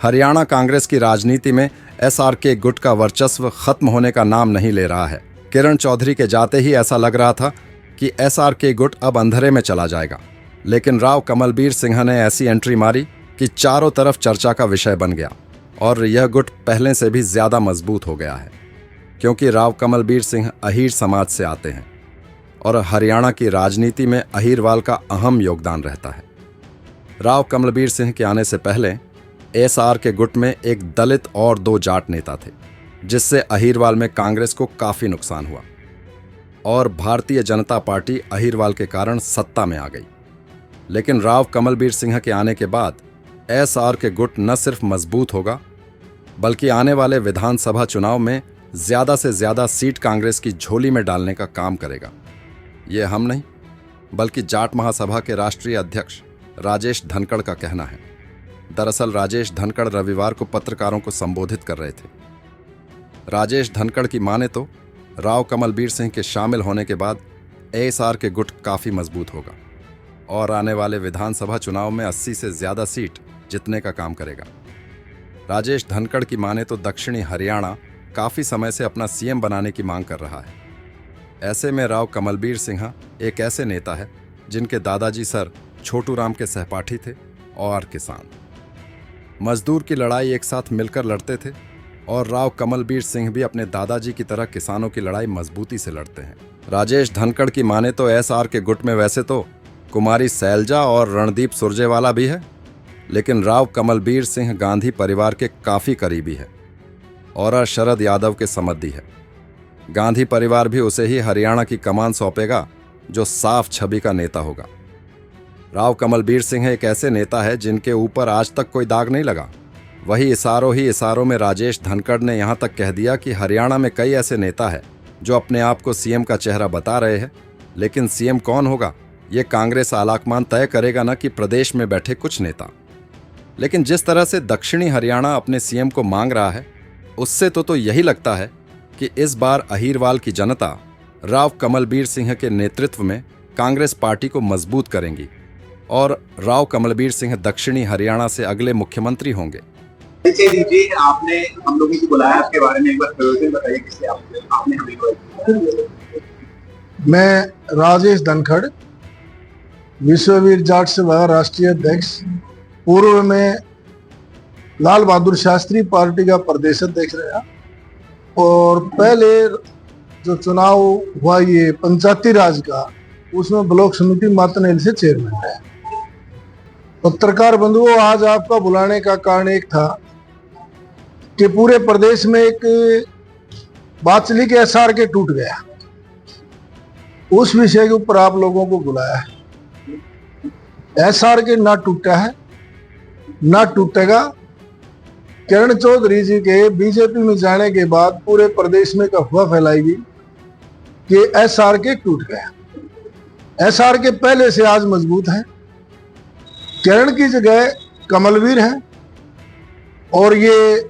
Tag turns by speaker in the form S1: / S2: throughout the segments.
S1: हरियाणा कांग्रेस की राजनीति में एसआरके गुट का वर्चस्व खत्म होने का नाम नहीं ले रहा है। किरण चौधरी के जाते ही ऐसा लग रहा था कि एसआरके गुट अब अंधेरे में चला जाएगा, लेकिन राव कमलबीर सिंह ने ऐसी एंट्री मारी कि चारों तरफ चर्चा का विषय बन गया और यह गुट पहले से भी ज्यादा मजबूत हो गया है, क्योंकि राव कमलबीर सिंह अहीर समाज से आते हैं और हरियाणा की राजनीति में अहीरवाल का अहम योगदान रहता है। राव कमलबीर सिंह के आने से पहले एसआरके गुट में एक दलित और 2 जाट नेता थे, जिससे अहीरवाल में कांग्रेस को काफी नुकसान हुआ और भारतीय जनता पार्टी अहीरवाल के कारण सत्ता में आ गई। लेकिन राव कमलबीर सिंह के आने के बाद एसआरके गुट न सिर्फ मजबूत होगा, बल्कि आने वाले विधानसभा चुनाव में ज्यादा से ज्यादा सीट कांग्रेस की झोली में डालने का काम करेगा। ये हम नहीं, बल्कि जाट महासभा के राष्ट्रीय अध्यक्ष राजेश धनखड़ का कहना है। दरअसल राजेश धनखड़ रविवार को पत्रकारों को संबोधित कर रहे थे। राजेश धनखड़ की माने तो राव कमलबीर सिंह के शामिल होने के बाद एसआरके गुट काफी मजबूत होगा और आने वाले विधानसभा चुनाव में 80 से ज्यादा सीट जीतने का काम करेगा। राजेश धनखड़ की माने तो दक्षिणी हरियाणा काफी समय से अपना सीएम बनाने की मांग कर रहा है। ऐसे में राव कमलबीर सिंह एक ऐसे नेता है जिनके दादाजी सर छोटू राम के सहपाठी थे और किसान मजदूर की लड़ाई एक साथ मिलकर लड़ते थे, और राव कमलबीर सिंह भी अपने दादाजी की तरह किसानों की लड़ाई मजबूती से लड़ते हैं। राजेश धनखड़ की माने तो एसआरके गुट में वैसे तो कुमारी सैलजा और रणदीप सुरजेवाला भी है, लेकिन राव कमलबीर सिंह गांधी परिवार के काफी करीबी है और शरद यादव के समर्थी है। गांधी परिवार भी उसे ही हरियाणा की कमान सौंपेगा, जो साफ छवि का नेता होगा। राव कमलबीर सिंह एक ऐसे नेता है जिनके ऊपर आज तक कोई दाग नहीं लगा। वही इशारों में राजेश धनखड़ ने यहां तक कह दिया कि हरियाणा में कई ऐसे नेता हैं जो अपने आप को सीएम का चेहरा बता रहे हैं, लेकिन सीएम कौन होगा ये कांग्रेस आलाकमान तय करेगा, न कि प्रदेश में बैठे कुछ नेता। लेकिन जिस तरह से दक्षिणी हरियाणा अपने सीएम को मांग रहा है, उससे तो यही लगता है कि इस बार अहीरवाल की जनता राव कमलबीर सिंह के नेतृत्व में कांग्रेस पार्टी को मजबूत करेंगी और राव कमलबीर सिंह दक्षिणी हरियाणा से अगले मुख्यमंत्री होंगे।
S2: जी, आपने हम लोगों को बुलाया, आपके बारे में एक बार प्रयोजन बताइए, किससे आपने हमें बुलाया?
S3: मैं राजेश धनखड़, विश्ववीर जाट सभा राष्ट्रीय अध्यक्ष, पूर्व में लाल बहादुर शास्त्री पार्टी का प्रदेश अध्यक्ष रहा और पहले जो चुनाव हुआ ये पंचायती राज का, उसमें ब्लॉक समिति मातनेल से चेयरमैन है। पत्रकार बंधुओं, आज आपका बुलाने का कारण एक था कि पूरे प्रदेश में एक बात चली कि एसआरके टूट गया। उस विषय के ऊपर आप लोगों को बुलाया है। एसआरके ना टूटा है, ना टूटेगा। किरण चौधरी जी के बीजेपी में जाने के बाद पूरे प्रदेश में अफवाह फैलाएगी कि एसआरके टूट गया। एसआरके पहले से आज मजबूत है। किरण की जगह कमलबीर है और ये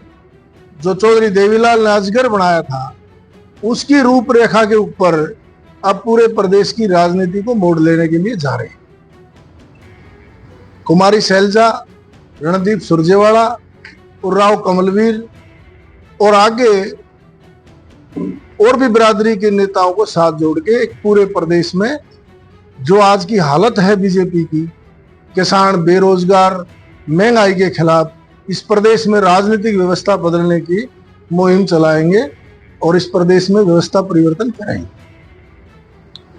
S3: जो चौधरी देवीलाल ने अजगर बनाया था, उसकी रूपरेखा के ऊपर अब पूरे प्रदेश की राजनीति को मोड़ लेने के लिए जा रहे हैं। कुमारी सैलजा, रणदीप सुरजेवाला और राव कमलबीर और आगे और भी बिरादरी के नेताओं को साथ जोड़ के एक पूरे प्रदेश में जो आज की हालत है बीजेपी की, किसान, बेरोजगार, महंगाई के खिलाफ इस प्रदेश में राजनीतिक व्यवस्था बदलने की मुहिम चलाएंगे और इस प्रदेश में व्यवस्था परिवर्तन करेंगे।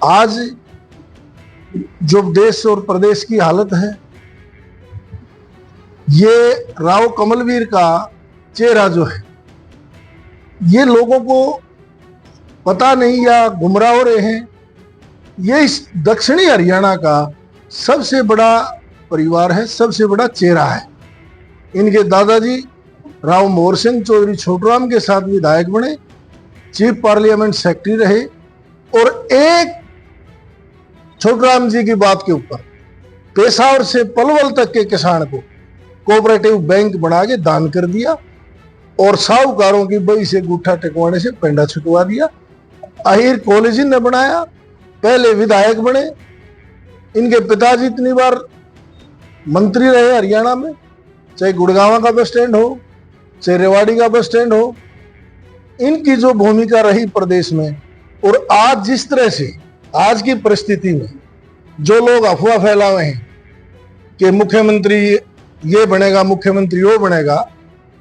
S3: आज जो देश और प्रदेश की हालत है, ये राव कमलबीर का चेहरा जो है, ये लोगों को पता नहीं या गुमराह हो रहे हैं। ये इस दक्षिणी हरियाणा का सबसे बड़ा परिवार है, सबसे बड़ा चेहरा है। इनके दादाजी राव मोहर सिंह चौधरी छोटूराम के साथ विधायक बने, चीफ पार्लियामेंट सेक्रेटरी रहे और एक छोटूराम जी की बात के ऊपर पेशावर से पलवल तक के किसान को कोऑपरेटिव बैंक बना के दान कर दिया और साहूकारों की बही से गुठा टेकवाने से पेंडा छुटवा दिया। अहीर कॉलेज ने बनाया, पहले विधायक बने। इनके पिताजी इतनी बार मंत्री रहे हरियाणा में, चाहे गुड़गांव का बस स्टैंड हो, चाहे रेवाड़ी का बस स्टैंड हो, इनकी जो भूमिका रही प्रदेश में, और आज जिस तरह से आज की परिस्थिति में जो लोग अफवाह फैला हुए हैं कि मुख्यमंत्री ये बनेगा, मुख्यमंत्री वो बनेगा,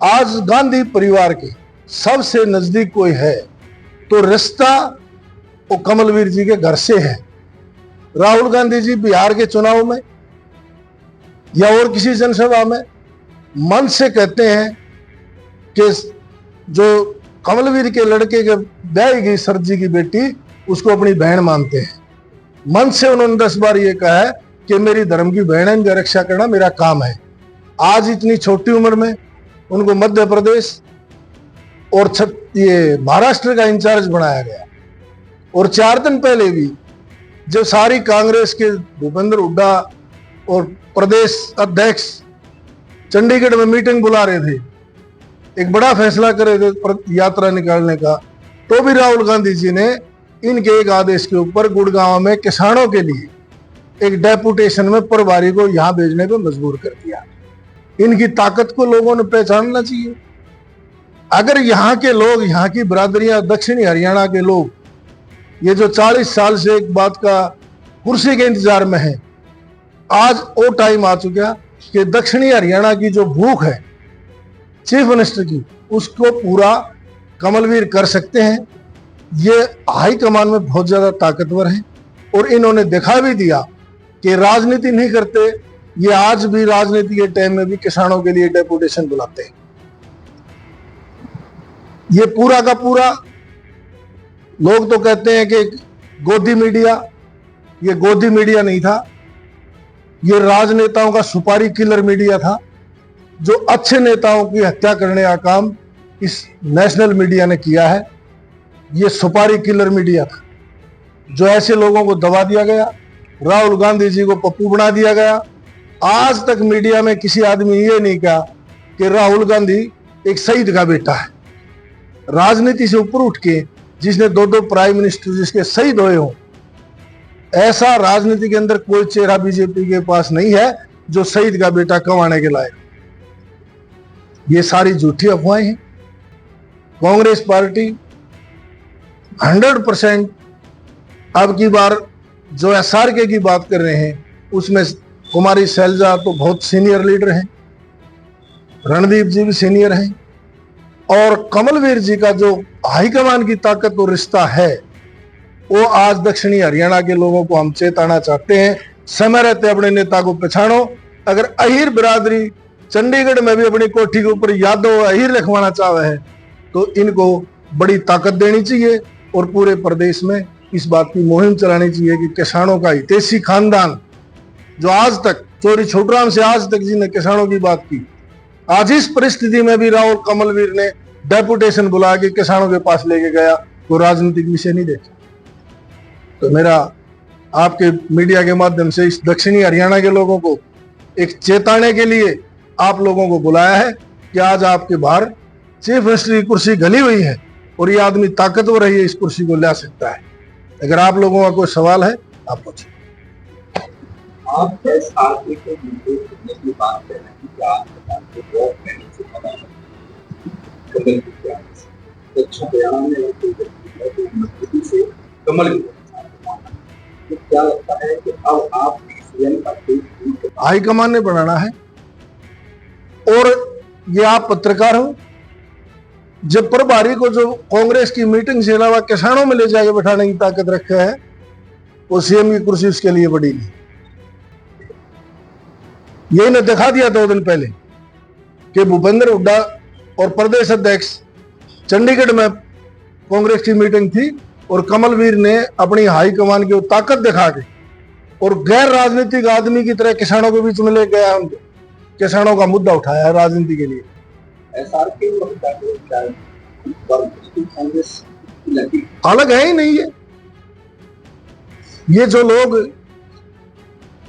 S3: आज गांधी परिवार के सबसे नजदीक कोई है तो रिश्ता वो कमलवीर जी के घर से है। राहुल गांधी जी बिहार के चुनाव में या और किसी जनसभा में मन से कहते हैं कि जो कमलवीर के लड़के के ब्याही गई सर जी की बेटी, उसको अपनी बहन मानते हैं। मन से उन्होंने 10 बार ये कहा है कि मेरी धर्म की बहन है, इनकी रक्षा करना मेरा काम है। आज इतनी छोटी उम्र में उनको मध्य प्रदेश और ये महाराष्ट्र का इंचार्ज बनाया गया। और 4 दिन पहले भी जब सारी कांग्रेस के भूपेंद्र हुड्डा और प्रदेश अध्यक्ष चंडीगढ़ में मीटिंग बुला रहे थे, एक बड़ा फैसला कर रहे थे यात्रा निकालने का, तो भी राहुल गांधी जी ने इनके एक आदेश के ऊपर गुड़गांव में किसानों के लिए एक डेपुटेशन में प्रभारी को यहां भेजने पे मजबूर कर दिया। इनकी ताकत को लोगों ने पहचानना चाहिए। अगर यहाँ के लोग, यहाँ की बिरादरियां, दक्षिणी हरियाणा के लोग, ये जो 40 साल से एक बात का कुर्सी के इंतजार में है, आज वो टाइम आ चुका कि दक्षिणी हरियाणा की जो भूख है चीफ मिनिस्टर की, उसको पूरा कमलवीर कर सकते हैं। ये हाई कमान में बहुत ज्यादा ताकतवर हैं और इन्होंने दिखा भी दिया कि राजनीति नहीं करते। ये आज भी राजनीति के टाइम में भी किसानों के लिए डेपुटेशन बुलाते हैं। ये पूरा का पूरा, लोग तो कहते हैं कि गोदी मीडिया, ये गोदी मीडिया नहीं था, ये राजनेताओं का सुपारी किलर मीडिया था। जो अच्छे नेताओं की हत्या करने का काम इस नेशनल मीडिया ने किया है, ये सुपारी किलर मीडिया था। जो ऐसे लोगों को दबा दिया गया, राहुल गांधी जी को पप्पू बना दिया गया। आज तक मीडिया में किसी आदमी ये नहीं कहा कि राहुल गांधी एक शहीद का बेटा है। राजनीति से ऊपर उठ के जिसने 2 प्राइम मिनिस्टर जिसके शहीद हुए हो, ऐसा राजनीति के अंदर कोई चेहरा बीजेपी के पास नहीं है जो शहीद का बेटा कमाने के लायक। ये सारी झूठी अफवाहें हैं। कांग्रेस पार्टी 100% अब की बार जो SRK की बात कर रहे हैं, उसमें कुमारी शैलजा तो बहुत सीनियर लीडर हैं, रणदीप जी भी सीनियर हैं, और कमलवीर जी का जो हाईकमान की ताकत और रिश्ता है, वो आज दक्षिणी हरियाणा के लोगों को हम चेताना चाहते हैं। समय रहते अपने नेता को पहचानो। अगर अहीर बिरादरी चंडीगढ़ में भी अपनी कोठी के ऊपर यादव अहीर लिखवाना चाहे है तो इनको बड़ी ताकत देनी चाहिए और पूरे प्रदेश में इस बात की मुहिम चलानी चाहिए कि किसानों का हितैषी खानदान जो आज तक चोरी छोटराम से आज तक जिन्हें किसानों की बात की, आज इस परिस्थिति में भी राहुल कमलवीर ने डेपुटेशन बुला के किसानों के पास लेके गया, वो राजनीतिक विषय नहीं देखा। तो मेरा आपके मीडिया के माध्यम से इस दक्षिणी हरियाणा के लोगों को एक चेताने के लिए आप लोगों को बुलाया है कि आज आपके बाहर चीफ मिनिस्टर की कुर्सी गली हुई है और ये आदमी ताकतवर है, ये इस कुर्सी को ला सकता है। अगर आप लोगों का कोई सवाल है आप पूछें।
S2: आप SRK के मुद्दे की बात कर रहे हैं कि आप बताते हो वो पहले से पता है कमल की क्या है। अच्छा हरियाणा में मजबूती से कमल की तो क्या लगता है कि अब आप सीएम का
S3: हाईकमान ने बनाना है। और ये आप पत्रकार हो, जब प्रभारी को जो कांग्रेस की मीटिंग से अलावा किसानों में ले जाके बैठाने की ताकत रखा है, वो सीएम की कुर्सी उसके लिए बड़ी नहीं। यही ने दिखा दिया 2 दिन पहले कि भूपेंद्र हुड्डा और प्रदेश अध्यक्ष चंडीगढ़ में कांग्रेस की मीटिंग थी और कमलवीर ने अपनी हाईकमान की ताकत दिखा के और गैर राजनीतिक आदमी की तरह किसानों के बीच में ले गया, उनको किसानों का मुद्दा उठाया है राजनीति के लिए।
S2: SRK
S3: अलग है ही नहीं है। ये जो लोग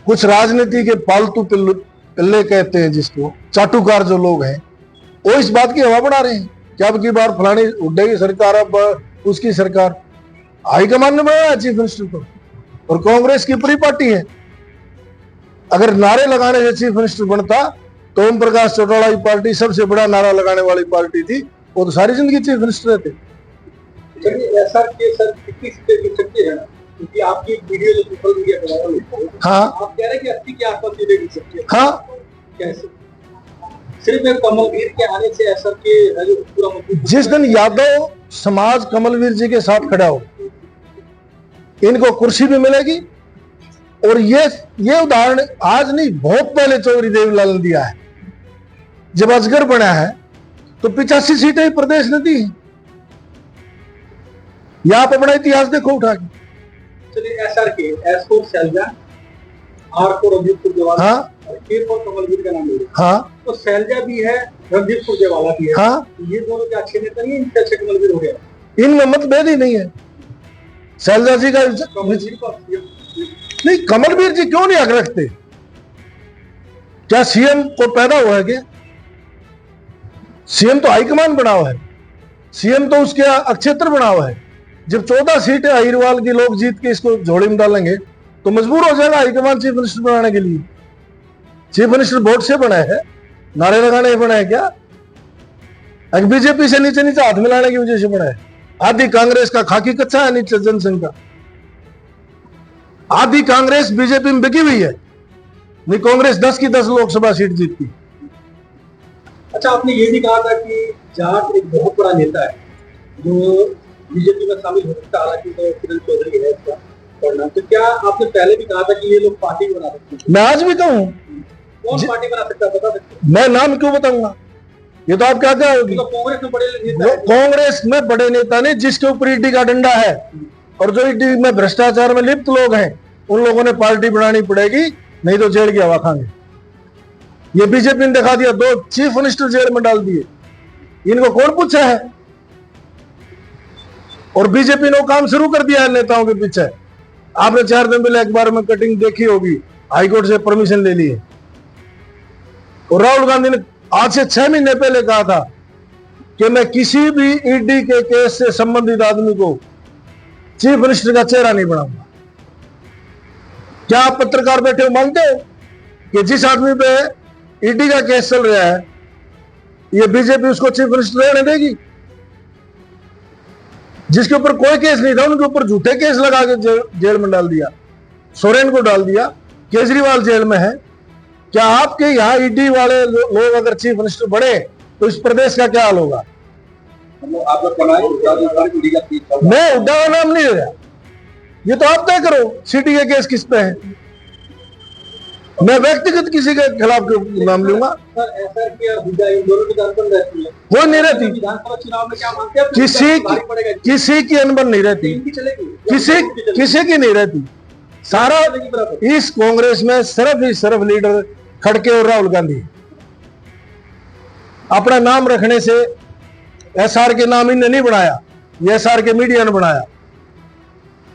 S3: कुछ राजनीति के पालतू पिल्ले कहते हैं, जिसको चाटुकार जो लोग हैं, वो इस बात की हवा बढ़ा रहे हैं कि अब की बार फलानी हुड्डे की सरकार, अब उसकी सरकार। हाईकमान ने बनाया चीफ मिनिस्टर को और कांग्रेस की पूरी पार्टी है। अगर नारे लगाने से चीफ मिनिस्टर बनता तो ओम प्रकाश चौटाला की पार्टी सबसे बड़ा नारा लगाने वाली पार्टी थी, वो तो सारी जिंदगी चीफ मिनिस्टर थे।
S2: चलिए ऐसा कि सर कितनी सीटें जीत सकती है ना, क्योंकि आपकी वीडियो जो सोशल मीडिया पे वायरल हुई,
S3: हाँ
S2: आप कह रहे हैं कि 80 के आसपास सीटें जीत सकती है।
S3: हाँ,
S2: कैसे? सिर्फ एक कमलवीर के आने से ऐसा कि जो पूरा मजबूत
S3: जिस दिन यादव समाज कमलवीर जी के साथ खड़ा हो, इनको कुर्सी भी मिलेगी। और ये उदाहरण आज नहीं, बहुत पहले चौधरी देवीलाल ने दिया है। जब अजगर बना है तो 85 सीटें ही प्रदेश ने दी। या आप अपना इतिहास देखो उठा के।
S2: चलिए SRK, S for Selja, R for Randeep Surjewala,
S3: हाँ
S2: और K for कमलवीर का नाम ले रहे हैं।
S3: हाँ
S2: तो शैलजा भी है, रणदीप सुरजेवाला भी है।
S3: हाँ,
S2: ये दोनों के अच्छे नेता नहीं, इनसे अच्छे कमलवीर हो गया।
S3: इनमें मतभेद ही नहीं है। शैलजा जी का
S2: कमलवीर को
S3: नहीं, कमलवीर जी क्यों नहीं हक रखते? क्या सीएम को पैदा हुआ है क्या? सीएम तो हाईकमान बना हुआ है, सीएम तो उसके अक्षेत्र बना हुआ है। जब 14 सीटें अहिरवाल की लोग जीत के इसको झोली में डालेंगे तो मजबूर हो जाएगा हाईकमान चीफ मिनिस्टर बनाने के लिए। चीफ मिनिस्टर वोट से बना है, नारे लगाने बना है क्या? बीजेपी से नीचे नीचे हाथ मिलाने की वजह से बना है। आधी कांग्रेस का खाकी कच्चा है नीचे जनसंघ का, आधी कांग्रेस बीजेपी में बिकी हुई है। नहीं, कांग्रेस 10 की 10 लोकसभा सीट जीतती।
S2: अच्छा, आपने ये भी कहा था कि जाट एक बहुत बड़ा नेता है जो बीजेपी में शामिल हो सकता है, हालांकि तो किरण चौधरी है इसका पढ़ना। तो क्या आपने पहले भी कहा था कि ये लोग पार्टी बना सकते हैं?
S3: मैं आज भी कहूं,
S2: कौन पार्टी बना सकता है, बता सकते हैं?
S3: मैं नाम क्यों बताऊंगा? ये तो आप क्या होगी।
S2: तो कांग्रेस में बड़े नेता हैं।
S3: कांग्रेस में बड़े नेता ने जिसके ऊपर ईडी का डंडा है और जो ईडी में भ्रष्टाचार में लिप्त लोग हैं, उन लोगों ने पार्टी बनानी पड़ेगी, नहीं तो जेल की हवा खाएंगे। ये बीजेपी ने दिखा दिया, 2 चीफ मिनिस्टर जेल में डाल दिए। इनको कौन पूछा है? और बीजेपी ने वो काम शुरू कर दिया है नेताओं के पीछे। आपने 4 दिन पहले अखबार में कटिंग देखी होगी, हाईकोर्ट से परमिशन ले ली है। और राहुल गांधी ने आज से 6 महीने पहले कहा था कि मैं किसी भी ईडी के केस से संबंधित आदमी को चीफ मिनिस्टर का चेहरा नहीं बनाऊंगा। क्या आप पत्रकार बैठे हो मानते हो कि जिस आदमी पे ईडी का केस चल रहा है, ये बीजेपी उसको चीफ मिनिस्टर रहने देगी? जिसके ऊपर कोई केस नहीं था, उनके ऊपर झूठे केस लगा के जेल में डाल दिया। सोरेन को डाल दिया, केजरीवाल जेल में है। क्या आपके यहाँ ईडी वाले लोग अगर चीफ मिनिस्टर बने तो इस प्रदेश का क्या हाल होगा? मैं हुड्डा का नाम नहीं ले रहा, ये तो आप तय करो सीटी के केस किस पे है। मैं व्यक्तिगत किसी के खिलाफ नाम लूंगा? कोई नहीं रहती, किसी की अनबन नहीं रहती, किसी की नहीं रहती। सारा इस कांग्रेस में सिर्फ लीडर खड़के और राहुल गांधी। अपना नाम रखने से SR के नाम इन्हें नहीं बनाया, ये SR के मीडिया ने बनाया।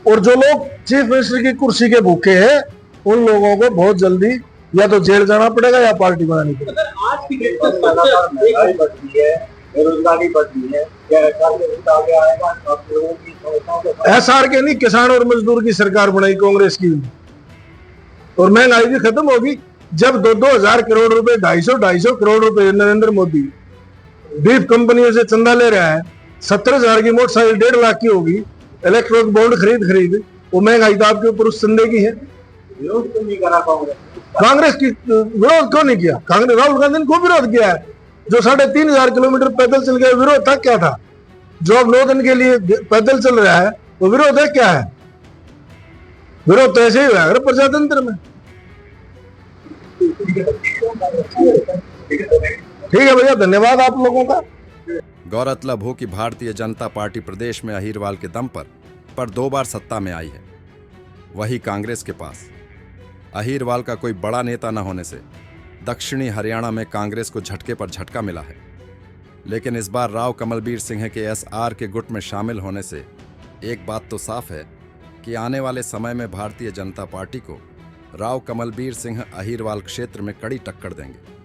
S3: और जो लोग चीफ मिनिस्टर की कुर्सी के भूखे हैं, उन लोगों को बहुत जल्दी या तो जेल जाना पड़ेगा या पार्टी बनानी पड़ेगी।
S2: आज की डेट में बेरोजगारी बढ़ रही है,
S3: SR के नहीं, किसान और मजदूर की सरकार बनाई कांग्रेस की, और महंगाई भी खत्म होगी। जब 2-2 हजार करोड़ रुपए, 250 करोड़ रुपए नरेंद्र मोदी बीफ कंपनियों से चंदा ले रहा है, 70,000 की मोटरसाइकिल 1.5 लाख की होगी, इलेक्ट्रॉनिक बॉन्ड खरीद, वो महंगाई तो आपके ऊपर उस चंदे की है।
S2: विरोध क्यों नहीं करा
S3: कांग्रेस की विरोध क्यों नहीं किया? कांग्रेस, राहुल गांधी ने खूब विरोध किया है। जो 3,500 किलोमीटर पैदल चल गया, विरोध था क्या था? जो अब 9 दिन के लिए पैदल चल रहा है, वो विरोध है क्या है? विरोध तो ऐसे ही हुआ है प्रजातंत्र में। ठीक है भैया, धन्यवाद आप लोगों का।
S1: गौरतलब हो कि भारतीय जनता पार्टी प्रदेश में अहिरवाल के दम पर 2 बार सत्ता में आई है। वही कांग्रेस के पास अहिरवाल का कोई बड़ा नेता न होने से दक्षिणी हरियाणा में कांग्रेस को झटके पर झटका मिला है। लेकिन इस बार राव कमलबीर सिंह के SR के गुट में शामिल होने से एक बात तो साफ है कि आने वाले समय में भारतीय जनता पार्टी को राव कमलबीर सिंह अहिरवाल क्षेत्र में कड़ी टक्कर देंगे।